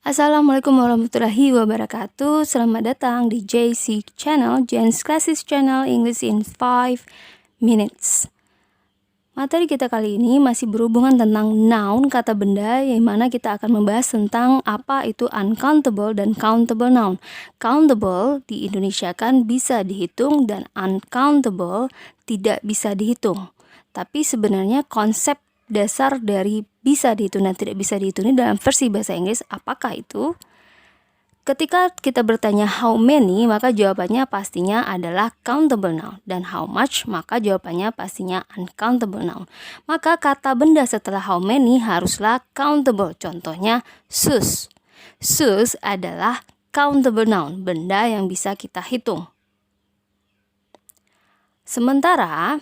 Assalamualaikum warahmatullahi wabarakatuh. Selamat datang di JC Channel, Jen's Classes Channel English in 5 minutes. Materi kita kali ini masih berhubungan tentang noun, kata benda, yang mana kita akan membahas tentang apa itu uncountable dan countable noun. Countable di Indonesia kan bisa dihitung dan uncountable tidak bisa dihitung. Tapi sebenarnya konsep dasar dari bisa dihitung dan tidak bisa dihitung ini dalam versi bahasa Inggris apakah itu? Ketika kita bertanya how many, maka jawabannya pastinya adalah countable noun. Dan how much, maka jawabannya pastinya uncountable noun. Maka kata benda setelah how many haruslah countable. Contohnya shoes. Shoes adalah countable noun, benda yang bisa kita hitung. Sementara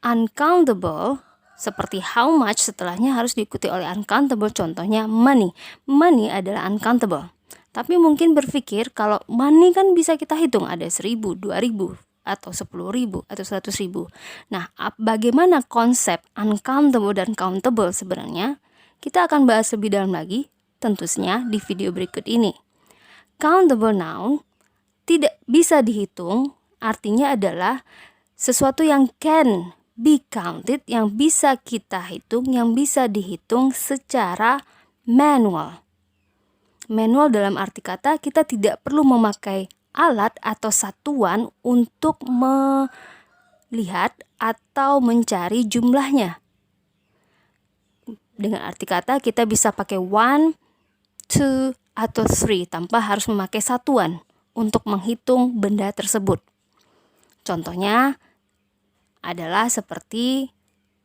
uncountable seperti how much setelahnya harus diikuti oleh uncountable, contohnya money. Money adalah uncountable. Tapi mungkin berpikir kalau money kan bisa kita hitung, ada 1.000, 2.000, atau 10.000, atau 100.000. Nah, bagaimana konsep uncountable dan countable sebenarnya? Kita akan bahas lebih dalam lagi, tentunya di video berikut ini. Countable noun tidak bisa dihitung, artinya adalah sesuatu yang can be counted, yang bisa kita hitung, yang bisa dihitung secara manual. Manual dalam arti kata kita tidak perlu memakai alat atau satuan untuk melihat atau mencari jumlahnya. Dengan arti kata kita bisa pakai 1, 2, atau 3 tanpa harus memakai satuan untuk menghitung benda tersebut. Contohnya adalah seperti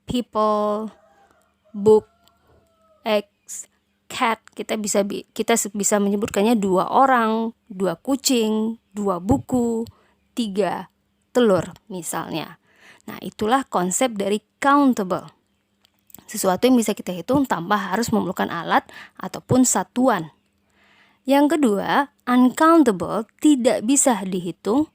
people, book, egg, cat. Kita bisa menyebutkannya 2 orang, 2 kucing, 2 buku, 3 telur misalnya. Nah, itulah konsep dari countable. Sesuatu yang bisa kita hitung tanpa harus memerlukan alat ataupun satuan. Yang kedua, uncountable, tidak bisa dihitung,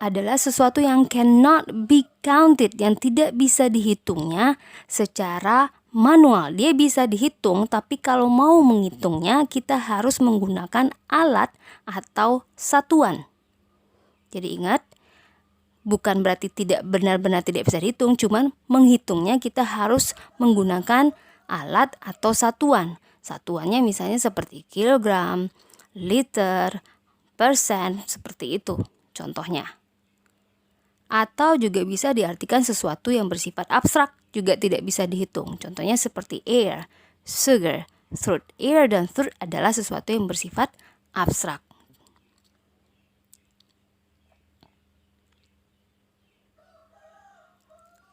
adalah sesuatu yang cannot be counted, yang tidak bisa dihitungnya secara manual. Dia bisa dihitung, tapi kalau mau menghitungnya kita harus menggunakan alat atau satuan. Jadi ingat, bukan berarti tidak benar-benar tidak bisa dihitung, cuman menghitungnya kita harus menggunakan alat atau satuan. Satuannya misalnya seperti kilogram, liter, persen, seperti itu contohnya. Atau juga bisa diartikan sesuatu yang bersifat abstrak, juga tidak bisa dihitung. Contohnya seperti air, sugar, fruit. Air dan fruit adalah sesuatu yang bersifat abstrak.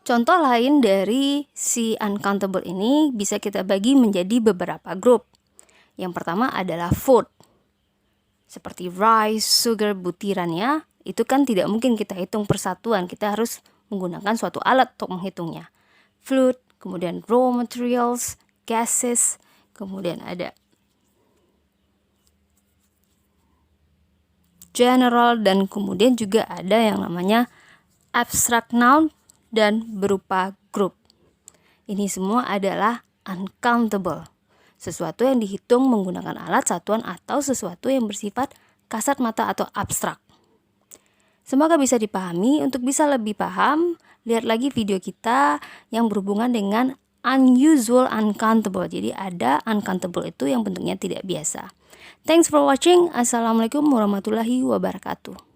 Contoh lain dari si uncountable ini bisa kita bagi menjadi beberapa grup. Yang pertama adalah food. Seperti rice, sugar, butirannya, itu kan tidak mungkin kita hitung persatuan. Kita harus menggunakan suatu alat untuk menghitungnya. Fluid, kemudian raw materials, gases, kemudian ada general, dan kemudian juga ada yang namanya abstract noun dan berupa grup. Ini semua adalah uncountable. Sesuatu yang dihitung menggunakan alat, satuan, atau sesuatu yang bersifat kasat mata atau abstrak. Semoga bisa dipahami. Untuk bisa lebih paham, lihat lagi video kita yang berhubungan dengan unusual uncountable. Jadi ada uncountable itu yang bentuknya tidak biasa. Thanks for watching. Assalamualaikum warahmatullahi wabarakatuh.